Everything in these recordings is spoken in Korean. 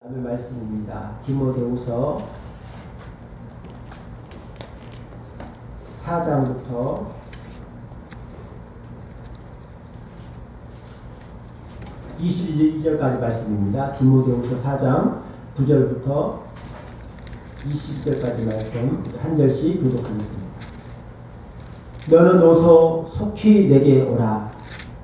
오늘 말씀입니다. 디모데후서 4장부터 22절까지 말씀입니다. 디모데후서 4장 9절부터 22절까지 말씀 한 절씩 교독하겠습니다. 너는 어서 속히 내게 오라.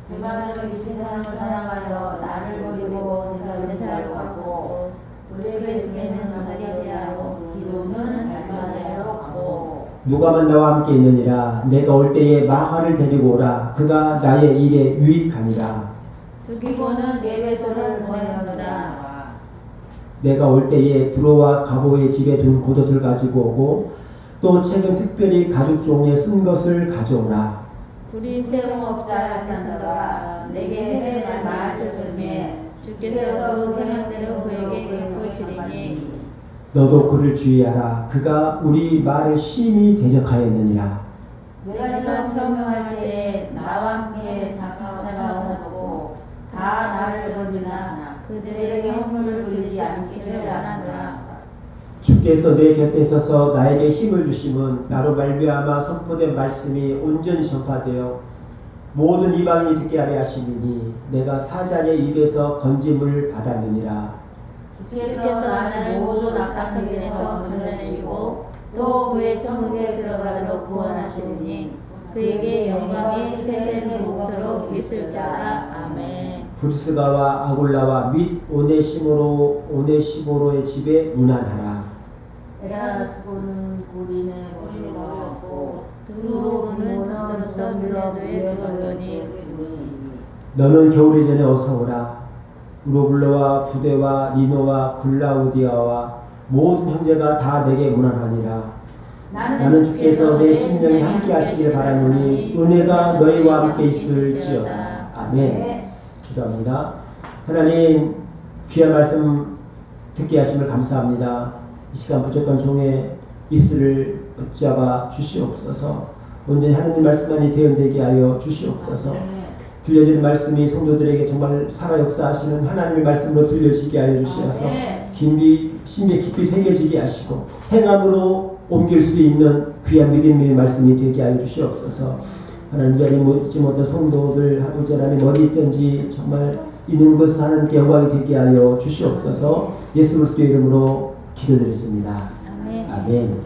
그 말로 이 세상을 살아가여 나를 버리고 대사를 가고 우리에게 있는 갈릴리아로 기도는 달마다로 가고 누가만 나와 함께 있느니라. 내가 올 때에 마가를 데리고 오라. 그가 나의 일에 유익하니라. 두기고는 에베소를 보내노라. 내가 올 때에 두로와 가보의 집에 둔 겉옷을 가지고 오고 또 최근 특별히 가죽 종이에 쓴 것을 가져오라. 우리 세공업자 알렉산더가 내게 해낼 말을 들으며 주께서 그 행한대로 그에게 갚으시리니 너도 그를 주의하라. 그가 우리 말을 심히 대적하였느니라. 내가 처음 할 때에 나와 함께 장사가 오고 다 나를 버리나 그들에게 허물을 돌리지 않기를 원하노라. 주께서 내 곁에 서서 나에게 힘을 주심은 나로 말미암아 선포된 말씀이 온전히 전파되어 모든 이방인이 듣게 하려 하시니 내가 사자의 입에서 건짐을 받았느니라. 주께서 나를 모든 악한 길에서 건져내시고 또 그의 천국에 들어가도록 구원하시리니 그에게 영광이 세세는 묵도록 있을 자라. 아멘. 브리스가와 아굴라와 및 오네시모로의 집에 문안하라. 에라스고는 고린에 버리고 없고 두로는 모너로서 밀라도에 두었더니 너는 겨울이 전에 어서 오라. 우로블레와 부데와 리노와 글라우디아와 모든 형제가 다 내게 문안하니라. 나는 주께서 내 심령이 함께 하시길 바라노니 은혜가 너희와 함께 있을지어다. 아멘. 기도합니다. 하나님 귀한 말씀 듣게 하심을 감사합니다. 이 시간 부족한 종의 입술을 붙잡아 주시옵소서. 온전히 하나님 말씀만이 대언되게 하여 주시옵소서. 들려지는 말씀이 성도들에게 정말 살아 역사하시는 하나님의 말씀으로 들려지게 하여 주시어서 심에 깊이 새겨지게 하시고 행함으로 옮길 수 있는 귀한 믿음의 말씀이 되게 하여 주시옵소서. 하나님 자리에 모이지 못한 성도들 아버지 하나님 어디 있든지 정말 있는 곳에서 하나님께 영광이 되게 하여 주시옵소서. 예수 그리스도의 이름으로 기도드렸습니다. 아멘.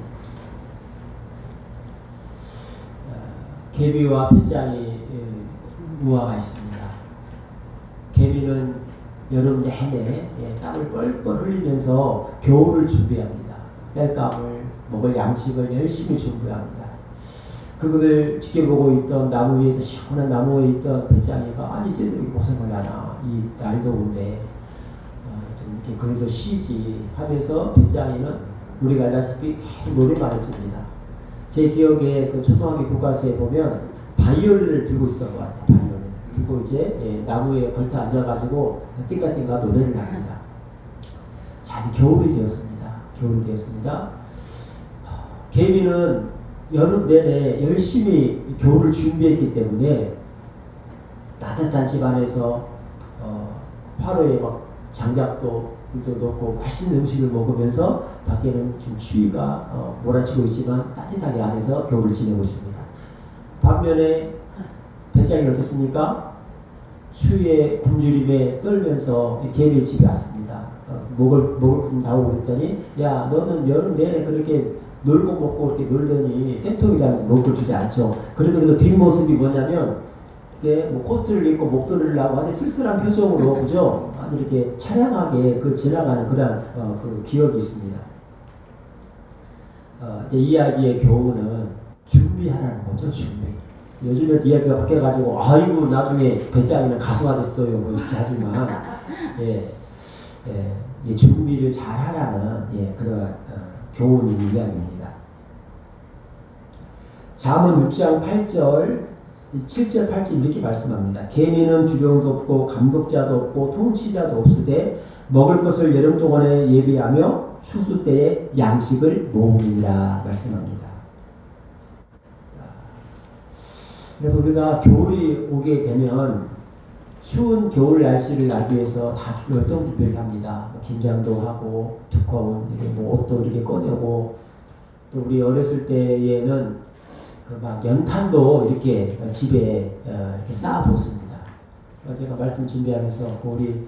개비와 빗장이 무화가 있습니다. 개비는 여름 내내 땀을 뻘뻘 흘리면서 겨울을 준비합니다. 땔감을 먹을 양식을 열심히 준비합니다. 그것을 지켜보고 있던 나무 위에 시원한 나무에 있던 빗장이가 아니 쟤들이 고생을 하나 이 날 더운데 좀 이렇게 그래도 쉬지 하면서 빗장이는 우리가 알다시피 계속 노래만 했습니다. 제 기억에 그 초등학교 교과서에 보면 바이올린을 들고 있었던 것 같아요. 바이올린 들고 이제 나무에 걸터 앉아가지고 띵가띵가 노래를 합니다. 자, 겨울이 되었습니다. 겨울이 되었습니다. 개미는 여름 내내 열심히 겨울을 준비했기 때문에 따뜻한 집안에서 화로에 막 장작도 불도 넣고 맛있는 음식을 먹으면서 밖에는 지금 추위가 몰아치고 있지만 따뜻하게 안에서 겨울을 지내고 있습니다. 반면에 배짱이는 어떻습니까? 추위에 굶주림에 떨면서 개미 집에 왔습니다. 먹을 품 나오고 그랬더니 야 너는 여름 내내 그렇게 놀고 먹고 이렇게 놀더니 센통이라는 먹을 주지 않죠. 그러면 그 뒷모습이 뭐냐면 뭐 코트를 입고 목도리를 하고 아주 쓸쓸한 표정으로 그죠? 아주 이렇게 차량하게 그 지나가는 그런 그 기억이 있습니다. 이제 이야기의 교훈은 준비하라는 거죠. 준비. 요즘에 이야기가 바뀌어가지고 아이고 나중에 배짱이는 가수가 됐어요 뭐 이렇게 하지만 준비를 잘 하라는 그런 교훈인 이야기입니다. 잠언 6장 8절 7절 8절 이렇게 말씀합니다. 개미는 주병도 없고 감독자도 없고 통치자도 없으되 먹을 것을 여름 동안에 예비하며 추수 때에 양식을 모으니라 말씀합니다. 여러분 우리가 겨울이 오게 되면 추운 겨울 날씨를 나기 위해서 다 활동 준비를 합니다. 김장도 하고 두꺼운 뭐 옷도 이렇게 꺼내고 또 우리 어렸을 때에는 그 막 연탄도 이렇게 집에 이렇게 쌓아뒀습니다. 제가 말씀 준비하면서 우리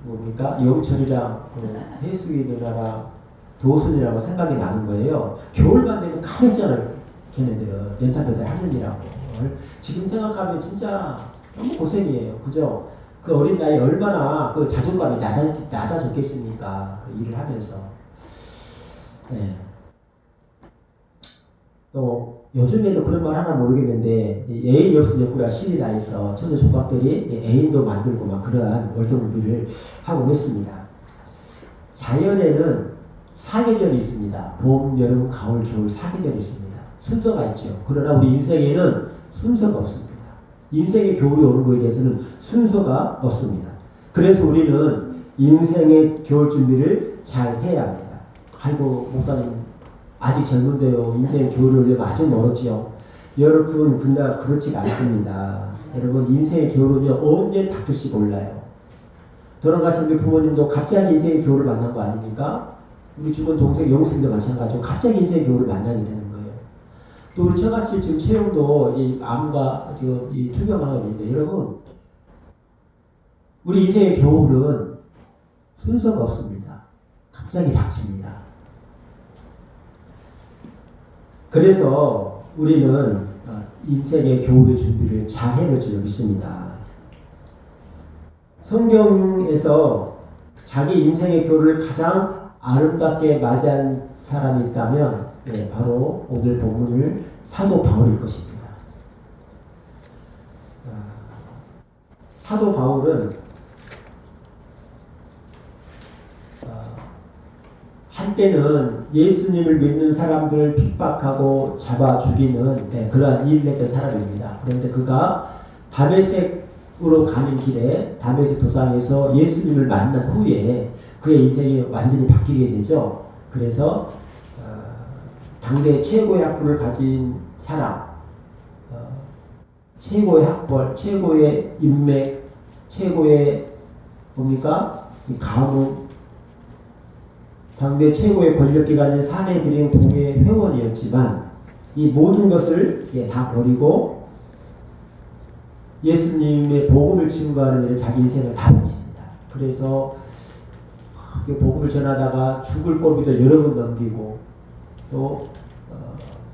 뭡니까 영철이랑 그 혜숙이 누나랑 도순이라고 생각이 나는 거예요. 겨울만 되면 까맸잖아요. 걔네들은 연탄배달 하느니라고. 지금 생각하면 진짜 너무 고생이에요. 그죠? 그 어린 나이에 얼마나 그 자존감이 낮아졌겠습니까? 그 일을 하면서. 네. 또 요즘에도 그런 말 하나 모르겠는데 애인이 없으면 꾸야 신이 다해서 천재 조각들이 애인도 만들고 막 그러한 월동비를 하고 있습니다. 자연에는 사계절이 있습니다. 봄, 여름, 가을, 겨울 사계절이 있습니다. 순서가 있죠. 그러나 우리 인생에는 순서가 없습니다. 인생의 겨울이 오는 것에 대해서는 순서가 없습니다. 그래서 우리는 인생의 겨울 준비를 잘 해야 합니다. 아이고 목사님 아직 젊은데요. 인생의 겨울이 오려면 아직 멀었지요. 여러분 근데 그렇지가 않습니다. 여러분 인생의 겨울은요 언제 닥칠지 몰라요. 돌아가신 우리 부모님도 갑자기 인생의 겨울을 만난 거 아닙니까? 우리 죽은 동생 영숙도 마찬가지고 갑자기 인생의 겨울을 만나게 되는 거예요. 또 우리 저같이 지금 채용도 이 암과 이 투병을 하고 있는데 여러분 우리 인생의 겨울은 순서가 없습니다. 갑자기 닥칩니다. 그래서 우리는 인생의 겨울의 준비를 잘 해야 될 줄 믿습니다. 성경에서 자기 인생의 겨울을 가장 아름답게 맞이한 사람이 있다면 바로 오늘 본문을 사도 바울일 것입니다. 사도 바울은 한때는 예수님을 믿는 사람들을 핍박하고 잡아 죽이는 그러한 일을 했던 사람입니다. 그런데 그가 다메섹으로 가는 길에 다메섹 도상에서 예수님을 만난 후에 그의 인생이 완전히 바뀌게 되죠. 그래서 당대 최고의 학벌을 가진 사람, 최고의 학벌, 최고의 인맥, 최고의 뭡니까? 가문, 당대 최고의 권력기관인 사내들인 공회 회원이었지만 이 모든 것을 다 버리고 예수님의 복음을 증거하는 일에 자기 인생을 다 바칩니다. 그래서 복음을 전하다가 죽을 고비도 여러 번 넘기고 또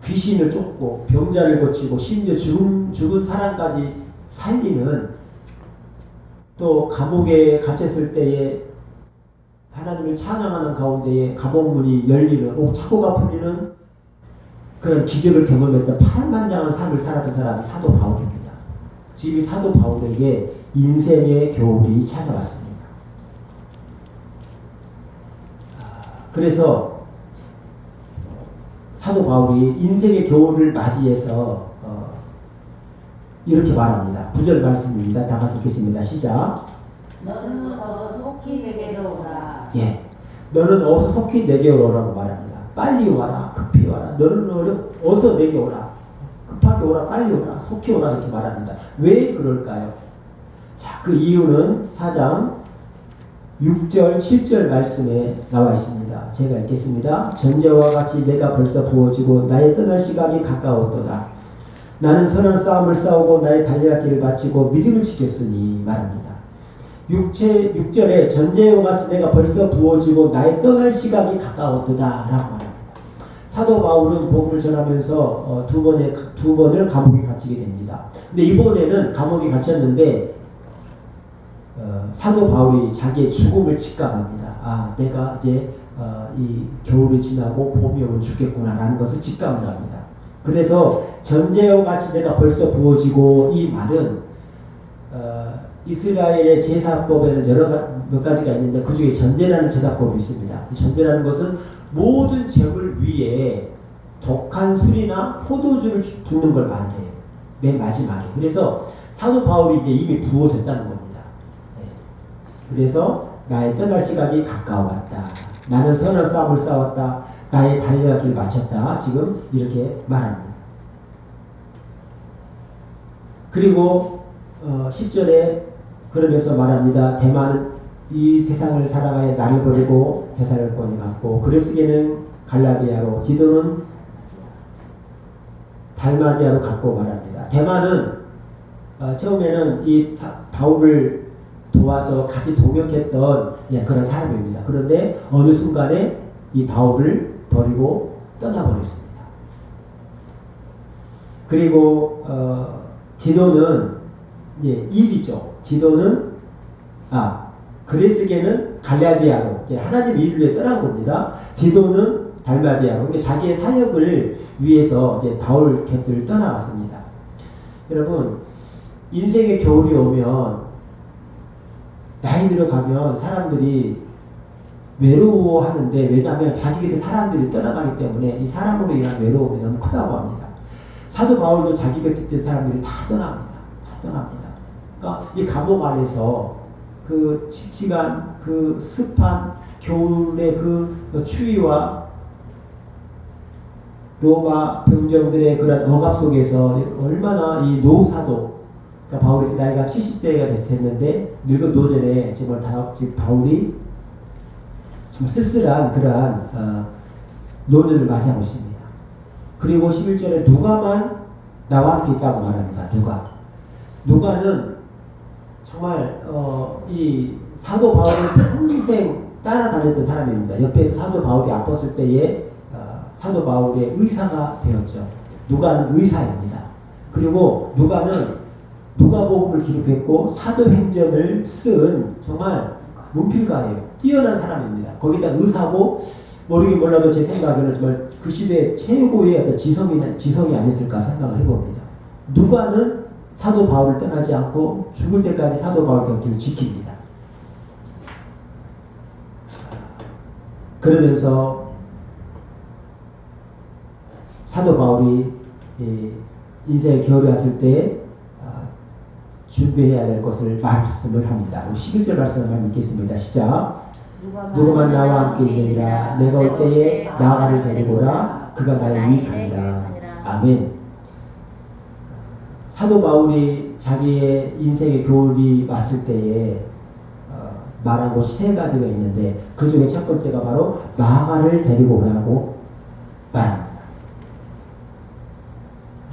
귀신을 쫓고 병자를 고치고 심지어 죽은 사람까지 살리는 또 감옥에 갇혔을 때에 하나님을 찬양하는 가운데에 감옥문이 열리는 착오가 풀리는 그런 기적을 경험했던 파란만장한 삶을 살았던 사람이 사도 바울입니다. 지금 사도 바울에게 인생의 겨울이 찾아왔습니다. 그래서 사도 바울이 인생의 겨울을 맞이해서 이렇게 말합니다. 9절 말씀입니다. 다 같이 읽겠습니다. 시작. 너는 어서 속히 내게로 오라. 너는 어서 속히 내게 오라고 말합니다. 빨리 와라. 급히 와라. 너는 어서 내게 오라. 급하게 오라. 빨리 오라. 속히 오라. 이렇게 말합니다. 왜 그럴까요? 자, 그 이유는 4장 6절, 7절 말씀에 나와 있습니다. 제가 읽겠습니다. 전제와 같이 내가 벌써 부어지고 나의 떠날 시각이 가까웠도다. 나는 선한 싸움을 싸우고 나의 달려갈 길을 마치고 믿음을 지켰으니 말합니다. 6절에 전제와 같이 내가 벌써 부어지고 나의 떠날 시각이 가까웠도다 라고 말합니다. 사도 바울은 복음을 전하면서 두 번을 감옥에 갇히게 됩니다. 근데 이번에는 감옥에 갇혔는데 사도 바울이 자기의 죽음을 직감합니다. 내가 이제 이 겨울이 지나고 봄이 오면 죽겠구나 라는 것을 직감을 합니다. 그래서 전제와 같이 내가 벌써 부어지고 이 말은 이스라엘의 제사법에는 몇 가지가 있는데 그 중에 전제라는 제사법이 있습니다. 이 전제라는 것은 모든 제물 위에 독한 술이나 포도주를 붓는 걸 말해요. 맨 마지막에. 그래서 사도 바울이 이제 이미 부어졌다는 겁니다. 그래서 나의 떠날 시각이 가까워왔다. 나는 선한 싸움을 싸웠다. 나의 달려갈 길을 마쳤다. 지금 이렇게 말합니다. 그리고 10절에 그러면서 말합니다. 대만은 이 세상을 살아가야 나를 버리고 데살로니가에 갔고 그리스게는 갈라디아로 디도는 달마디아로 갔고 말합니다. 대만은 처음에는 이 바울을 도와서 같이 동역했던 그런 사람입니다. 그런데 어느 순간에 이 바울을 버리고 떠나버렸습니다. 그리고 디도는 일이죠. 디도는 그리스게는 갈라디아로 하나님 일을 위해 떠난 겁니다. 디도는 달마디아로 그러니까 자기의 사역을 위해서 이제 바울 곁을 떠나갔습니다. 여러분 인생의 겨울이 오면 나이 들어가면 사람들이 외로워하는데 왜냐하면 자기 곁에 사람들이 떠나가기 때문에 이 사람으로 인한 외로움이 너무 크다고 합니다. 사도 바울도 자기 곁에 있던 사람들이 다 떠납니다. 다 떠납니다. 그러니까 이 감옥 안에서 그 칙칙한 그 습한 겨울의 그 추위와 로마 병정들의 그런 억압 속에서 얼마나 이 노사도 그러니까 바울이 나이가 70대가 됐는데 늙은 노년에 정말 바울이 정말 쓸쓸한 그러한 노년을 맞이하고 있습니다. 그리고 11절에 누가만 나와 함께 있다고 말합니다. 누가는 정말 이 사도 바울을 평생 따라다녔던 사람입니다. 옆에서 사도 바울이 아팠을 때에 사도 바울의 의사가 되었죠. 누가는 의사입니다. 그리고 누가는 누가복음을 기록했고 사도행전을 쓴 정말 문필가예요. 뛰어난 사람입니다. 거기다 의사고 모르긴 몰라도 제 생각에는 정말 그 시대 최고의 어떤 지성이 아니었을까 생각을 해봅니다. 누가는 사도 바울을 떠나지 않고 죽을 때까지 사도 바울 곁을 지킵니다. 그러면서 사도 바울이 인생의 겨울이 왔을 때 준비해야 될 것을 말씀을 합니다. 11절 말씀을 읽겠습니다. 시작. 누구만 나와 함께 있느니라 내가 올 때에 나아가를 데리고 오라 그가 나의 유익하니라. 아멘. 사도 바울이 자기의 인생의 겨울이 왔을 때에 말한 것이 세 가지가 있는데 그 중에 첫 번째가 바로 나아가를 데리고 오라고 말합니다.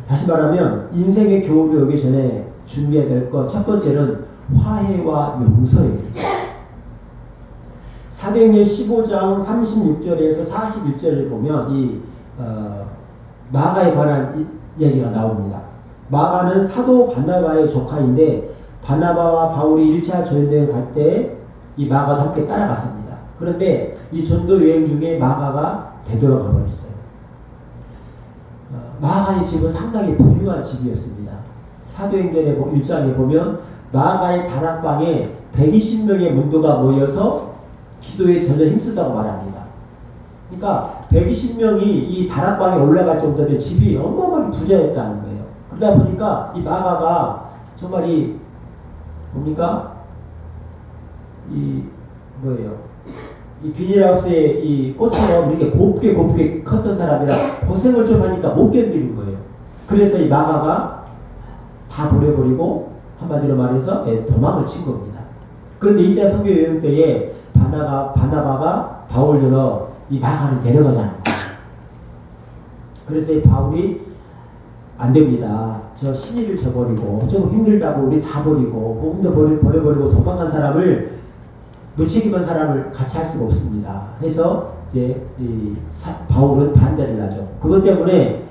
다시 말하면 인생의 겨울이 오기 전에 준비해야 될 것 첫 번째는 화해와 용서예요. 사도행전 15장 36절에서 41절을 보면 이 마가에 관한 얘기가 나옵니다. 마가는 사도 바나바의 조카인데 바나바와 바울이 1차 전도여행 갈 때 이 마가도 함께 따라갔습니다. 그런데 이 전도 여행 중에 마가가 되돌아가 버렸어요. 마가의 집은 상당히 부유한 집이었습니다. 사도행전의 1장에 보면 마가의 다락방에 120명의 문도가 모여서 기도에 전혀 힘쓰다고 말합니다. 그러니까 120명이 이 다락방에 올라갈 정도면 집이 어마어마하게 부자였다는 거예요. 그러다 보니까 이 마가가 정말 이 비닐하우스에 이 꽃처럼 이렇게 곱게 컸던 사람이라 고생을 좀 하니까 못 견디는 거예요. 그래서 이 마가가 다 버려버리고 한마디로 말해서 도망을 친 겁니다. 그런데 2차 선교 여행 때에 바나바가 바울로 이 마가를 데려가자는 거예요. 그래서 이 바울이 안 됩니다. 저 신의를 저버리고 좀 힘들다고 우리 다 버리고 복음도 버려버리고 도망간 사람을 무책임한 사람을 같이 할 수가 없습니다. 해서 이제 바울은 반대를 하죠. 그것 때문에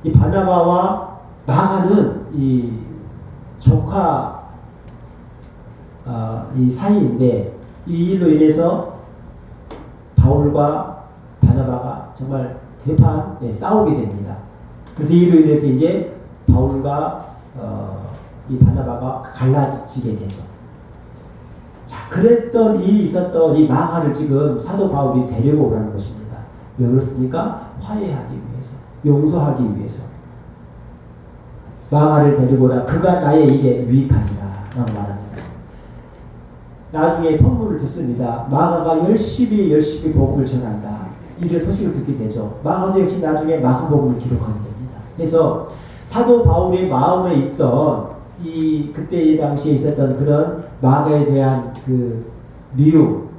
이 바나바와 마가는 이 조카 이 사이인데 이 일로 인해서 바울과 바나바가 정말 대판 싸우게 됩니다. 그래서 이 일로 인해서 이제 바울과 이 바나바가 갈라지게 되죠. 자, 그랬던 일이 있었던 이 마가를 지금 사도 바울이 데려오라는 것입니다. 왜 그렇습니까? 화해하기 위해서, 용서하기 위해서. 마가를 데리고라 그가 나의 일에 유익하리라 라고 말합니다. 나중에 선물을 듣습니다. 마가가 열심히 복음을 전한다. 이런 소식을 듣게 되죠. 마가도 역시 나중에 마가복음을 기록하게 됩니다. 그래서 사도 바울의 마음에 있던 그때 당시에 있었던 그런 마가에 대한 그 미움,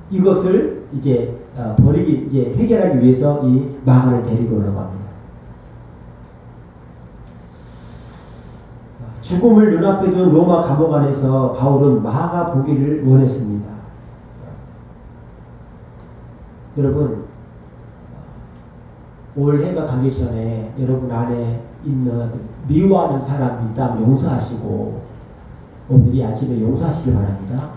이것을 이제 이제 해결하기 위해서 이 마가를 데리고 오라고 합니다. 죽음을 눈앞에 둔 로마 감옥 안에서 바울은 마가 보기를 원했습니다. 여러분, 올해가 가기 전에 여러분 안에 있는 미워하는 사람이 있다면 용서하시고 오늘 이 아침에 용서하시길 바랍니다.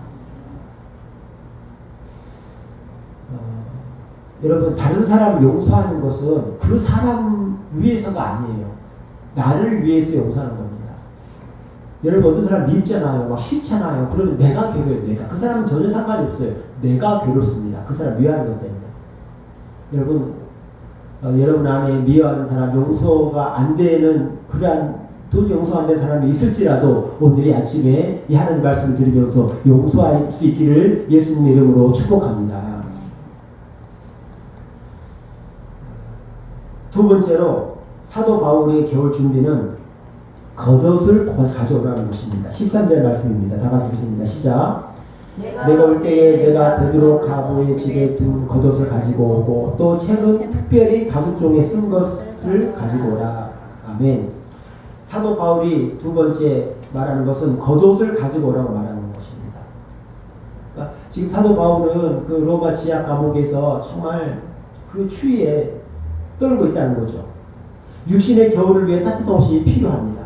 여러분, 다른 사람을 용서하는 것은 그 사람 위해서가 아니에요. 나를 위해서 용서하는 겁니다. 여러분, 어떤 사람 밉잖아요. 막 싫잖아요. 그러면 내가 괴로워요. 내가. 그 사람은 전혀 상관이 없어요. 내가 괴롭습니다. 그 사람 미워하는 것 때문에. 여러분, 여러분 안에 미워하는 사람, 용서가 안 되는 그러한 또 용서 안 되는 사람이 있을지라도 오늘 이 아침에 이 하나님 말씀을 드리면서 용서할 수 있기를 예수님의 이름으로 축복합니다. 두 번째로 사도 바울의 겨울 준비는 겉옷을 가져오라는 것입니다. 13절 말씀입니다. 다 같이 보십니다. 시작. 내가 올 때에 내가 베드로 가보의 집에 둔 겉옷을 가지고 오고 또 책은 특별히 가죽종에 쓴 것을 가지고 오라. 아멘. 사도 바울이 두 번째 말하는 것은 겉옷을 가지고 오라고 말하는 것입니다. 그러니까 지금 사도 바울은 그 로마 지하 감옥에서 정말 그 추위에 떨고 있다는 거죠. 육신의 겨울을 위해 따뜻한 옷이 필요합니다.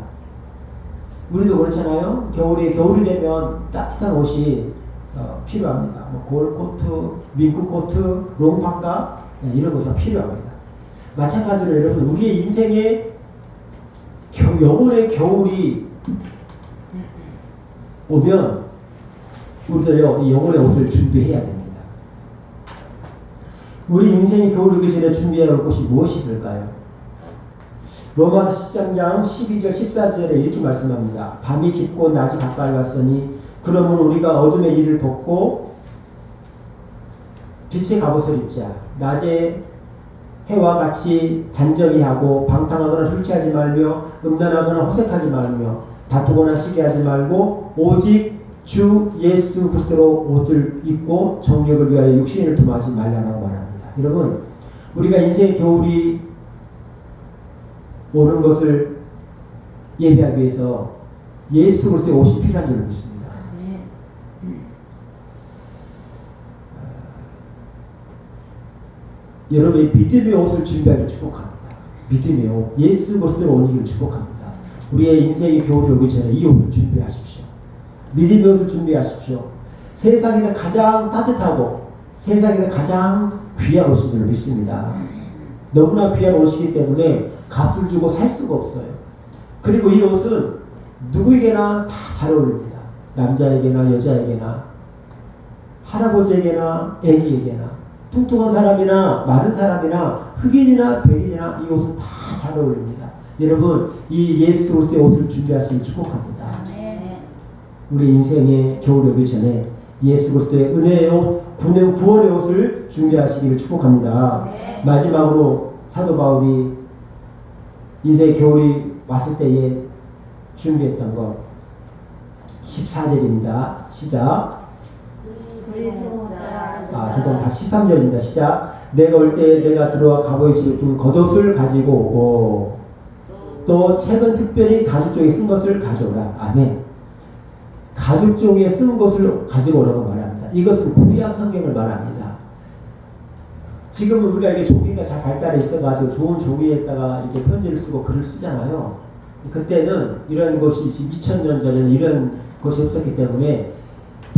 우리도 그렇잖아요. 겨울이 되면 따뜻한 옷이 필요합니다. 뭐 골코트, 민크코트, 롱파카 이런 것이 필요합니다. 마찬가지로 여러분, 우리의 인생에 영혼의 겨울이 오면 우리도 이 영혼의 옷을 준비해야 됩니다. 우리 인생의 겨울이 오기 전에 준비해야 할 것이 무엇이 있을까요? 로마서 13장 12절 14절에 이렇게 말씀합니다. 밤이 깊고 낮이 가까이 왔으니 그러면 우리가 어둠의 일을 벗고 빛의 갑옷을 입자. 낮에 해와 같이 단정히 하고 방탕하거나 술 취하지 말며 음란하거나 호색하지 말며 다투거나 시기하지 말고 오직 주 예수 그리스도로 옷을 입고 정욕을 위하여 육신을 도모하지 말라고 말합니다. 여러분, 우리가 인생의 겨울이 오는 것을 예비하기 위해서 예수 그리스도의 옷이 필요한 줄 믿습니다. 여러분의 믿음의 옷을 준비하기를 축복합니다. 믿음의 옷, 예수 그리스도의 옷을 입기를 축복합니다. 우리의 인생의 겨울이 오기 전에 이 옷을 준비하십시오. 믿음의 옷을 준비하십시오. 세상에서 가장 따뜻하고 세상에서 가장 귀한 옷인 줄 믿습니다. 너무나 귀한 옷이기 때문에 값을 주고 살 수가 없어요. 그리고 이 옷은 누구에게나 다 잘 어울립니다. 남자에게나 여자에게나 할아버지에게나 애기에게나 뚱뚱한 사람이나 마른 사람이나 흑인이나 백인이나 이 옷은 다 잘 어울립니다. 여러분, 이 예수 그리스도의 옷을 준비하시길 축복합니다. 우리 인생의 겨울이 오기 전에 예수 그리스도의 은혜의 옷, 구원의 옷을 준비하시기를 축복합니다. 마지막으로 사도 바울이 인생의 겨울이 왔을 때에 준비했던 것 14절입니다. 시작. 죄송합니다. 다시 13절입니다. 시작. 내가 올 때 내가 들어와 가보의 집에 둔 겉옷을 가지고 오고 또 책은 특별히 가죽종에 쓴 것을 가져오라. 아멘. 가죽종에 쓴 것을 가지고 오라고 말합니다. 이것은 구약 성경을 말합니다. 지금은 우리가 이게 종이가 잘 발달해 있어가지고 좋은 종이에다가 이렇게 편지를 쓰고 글을 쓰잖아요. 그때는 이런 것이 2000년 전에는 이런 것이 없었기 때문에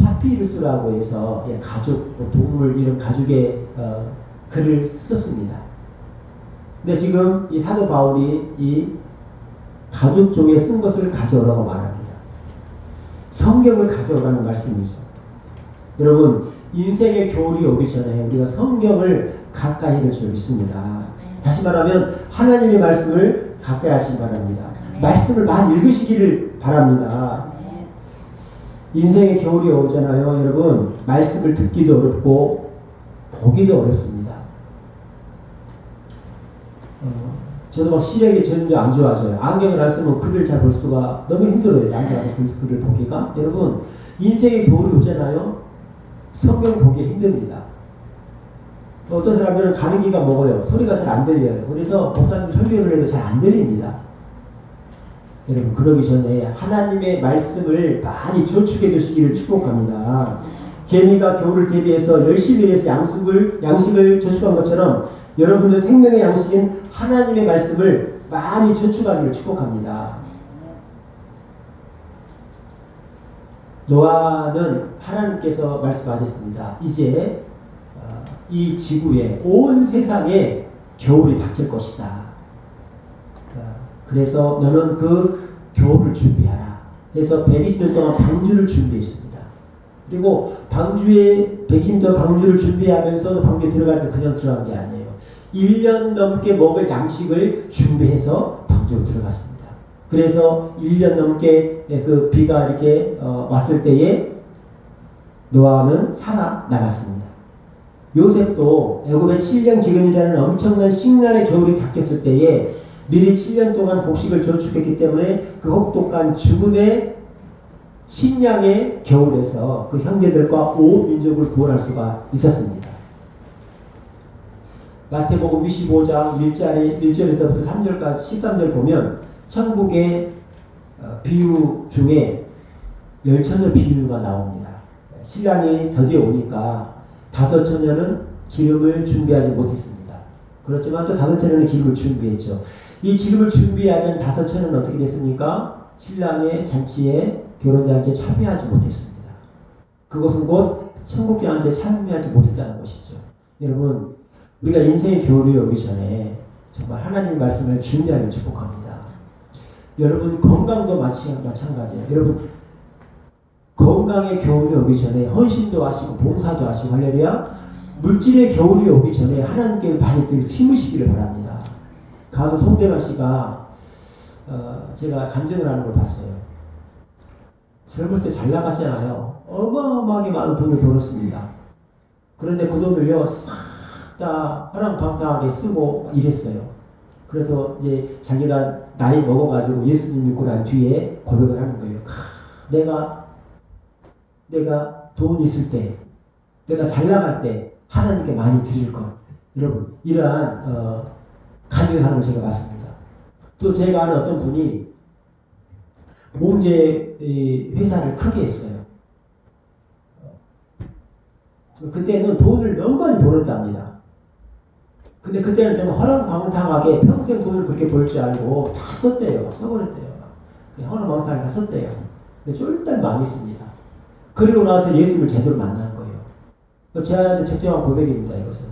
파피루스라고 해서 가죽, 동물 이런 가죽의 글을 썼습니다. 근데 지금 이 사도 바울이 이 가죽종에 쓴 것을 가져오라고 말합니다. 성경을 가져오라는 말씀이죠. 여러분, 인생의 겨울이 오기 전에 우리가 성경을 가까이 해야 될 줄 믿습니다. 다시 말하면 하나님의 말씀을 가까이 하시기 바랍니다. 말씀을 많이 읽으시기를 바랍니다. 인생의 겨울이 오잖아요. 여러분, 말씀을 듣기도 어렵고 보기도 어렵습니다. 저도 막 시력이 점점 안 좋아져요. 안경을 안 쓰면 글을 잘 볼 수가 너무 힘들어요. 앉아서 글을 보기가. 여러분, 인생의 교훈이 오잖아요. 성경 보기 힘듭니다. 어떤 사람들은 가는기가 먹어요. 소리가 잘 안 들려요. 그래서 목사님 설교를 해도 잘 안 들립니다. 여러분, 그러기 전에 하나님의 말씀을 많이 저축해 두시기를 축복합니다. 개미가 겨울을 대비해서 열심히 일해서 양식을 저축한 것처럼 여러분의 생명의 양식인 하나님의 말씀을 많이 저축하기를 축복합니다. 노아는 하나님께서 말씀하셨습니다. 이제 이 지구에 온 세상에 겨울이 닥칠 것이다. 그래서 너는 그 겨울을 준비하라. 그래서 120년 동안 방주를 준비했습니다. 그리고 방주에 120년 동안 방주를 준비하면서 방주에 들어갈 때 그냥 들어간 게 아니에요. 1년 넘게 먹을 양식을 준비해서 방주로 들어갔습니다. 그래서 1년 넘게 그 비가 이렇게 왔을 때에 노아는 살아나갔습니다. 요셉도 애굽의 7년 기근이라는 엄청난 식난의 겨울이 닥쳤을 때에 미리 7년 동안 곡식을 저축했기 때문에 그 혹독한 죽음의 식량의 겨울에서 그 형제들과 온 민족을 구원할 수가 있었습니다. 마태복음 25장 1절부터 3절까지 13절 보면 천국의 비유 중에 열처녀 비유가 나옵니다. 신랑이 드디어 오니까 5처녀는 기름을 준비하지 못했습니다. 그렇지만 또 5처녀는 기름을 준비했죠. 이 기름을 준비하던 5처녀는 어떻게 됐습니까? 신랑의 잔치에 결혼잔치에 참여하지 못했습니다. 그것은 곧 천국잔치에 참여하지 못했다는 것이죠. 여러분, 우리가 인생의 겨울이 오기 전에 정말 하나님의 말씀을 준비하기를 축복합니다. 여러분, 건강도 마찬가지예요. 여러분, 건강의 겨울이 오기 전에 헌신도 하시고 봉사도 하시고 할렐루야. 물질의 겨울이 오기 전에 하나님께 많이 힘으시기를 바랍니다. 가수 송대관 씨가 제가 감정을 하는 걸 봤어요. 젊을 때 잘 나갔잖아요. 어마어마하게 많은 돈을 벌었습니다. 그런데 그 돈을요 싹 다 허랑방탕하게 쓰고 이랬어요. 그래서 이제 자기가 나이 먹어가지고 예수님 믿고 난 뒤에 고백을 하는 거예요. 내가 돈 있을 때, 내가 잘 나갈 때 하나님께 많이 드릴 것. 여러분, 이러한 간증을 하는 걸 제가 봤습니다. 또 제가 아는 어떤 분이 보험제 회사를 크게 했어요. 그때는 돈을 너무 많이 벌었답니다. 근데 그때는 정말 허랑방탕하게 평생 돈을 그렇게 벌 줄 알고 다 썼대요. 써버렸대요. 허랑방탕하게 다 썼대요. 근데 쫄딱 망했습니다. 그리고 나서 예수를 제대로 만난 거예요. 제한테 적정한 고백입니다. 이것은.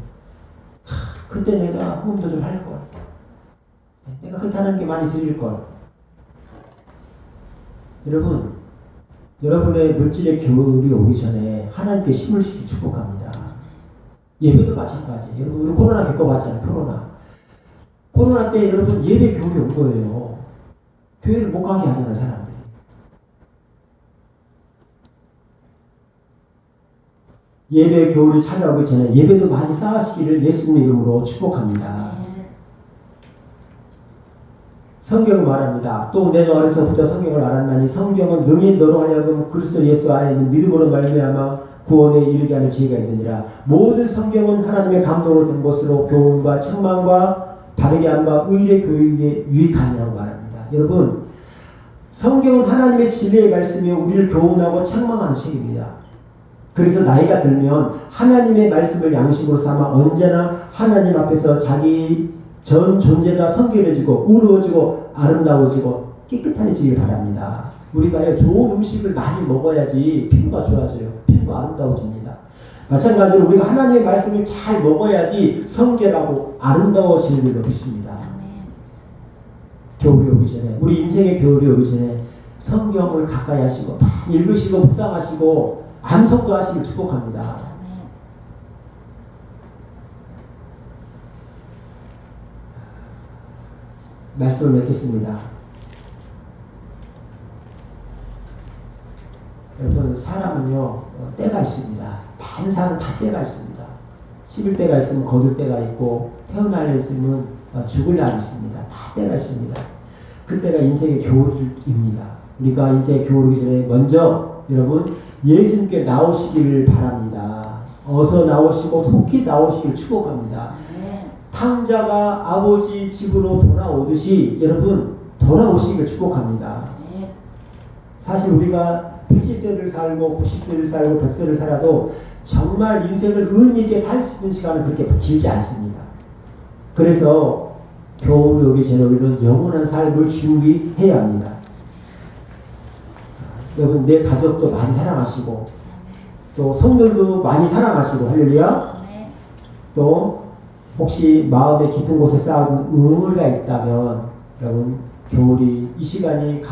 그때 내가 후원도 좀 할 걸. 내가 그때 하나님께 많이 드릴 걸. 여러분, 여러분의 물질의 겨울이 오기 전에 하나님께 힘을 주시기 축복합니다. 예배도 마찬가지. 여러분, 우리 코로나 겪어봤잖아요. 코로나 때 여러분 예배 겨울이 온 거예요. 교회를 못 가게 하잖아요, 사람들이. 예배 겨울이 찾아오기 전에 예배도 많이 쌓으시기를 예수님의 이름으로 축복합니다. 성경은 말합니다. 또 내가 어려서부터 성경을 알았나니 성경은 능히 너로 하여금 그리스도 예수 안에 있는 믿음으로 말미암아 구원에 이르게 하는 지혜가 있느니라. 모든 성경은 하나님의 감동으로 된 것으로 교훈과 책망과 바르게 함과 의의 교육에 유익하니라고 말합니다. 여러분, 성경은 하나님의 진리의 말씀이 우리를 교훈하고 책망하는 책입니다. 그래서 나이가 들면 하나님의 말씀을 양식으로 삼아 언제나 하나님 앞에서 자기 전 존재가 성결해지고 의로워지고 아름다워지고 깨끗해지길 바랍니다. 우리가 좋은 음식을 많이 먹어야지 피부가 좋아져요. 피부가 아름다워집니다. 마찬가지로 우리가 하나님의 말씀을 잘 먹어야지 성결하고 아름다워지는 줄로 믿습니다. 겨울이 오기 전에, 우리 인생의 겨울이 오기 전에 성경을 가까이 하시고 읽으시고 묵상하시고 암송도 하시길 축복합니다. 말씀을 맺겠습니다. 여러분, 사람은요 때가 있습니다. 많은 사람은 다 때가 있습니다. 11대가 있으면 거둘 때가 있고 태어날 일 있으면 죽을 날이 있습니다. 다 때가 있습니다. 그때가 인생의 겨울입니다. 우리가 인생의 겨울 오기 전에 먼저 여러분 예수님께 나오시기를 바랍니다. 어서 나오시고 속히 나오시길 축복합니다. 탕자가 아버지 집으로 돌아오듯이 여러분 돌아오시길 축복합니다. 사실 우리가 80세를 살고 90세를 살고 100세를 살아도 정말 인생을 의미 있게 살 수 있는 시간은 그렇게 길지 않습니다. 그래서 겨울이 오기 전에 우리는 영원한 삶을 준비해야 합니다. 여러분 내 가족도 많이 사랑하시고 또 성도들도 많이 사랑하시고 할렐루야. 또 혹시 마음의 깊은 곳에 쌓은 의무가 있다면 여러분 겨울이 이 시간을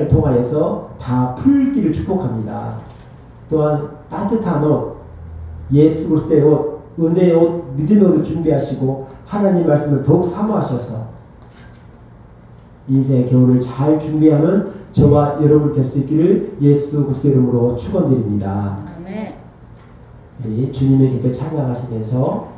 통하여서 다 풀기를 축복합니다. 또한 따뜻한 옷, 예수 그리스도의 옷, 은혜의 옷, 믿음의 옷을 준비하시고 하나님 말씀을 더욱 사모하셔서 인생의 겨울을 잘 준비하는 저와 여러분 될 수 있기를 예수 그리스도 이름으로 축원드립니다. 우리 주님의 곁에 찬양하시면서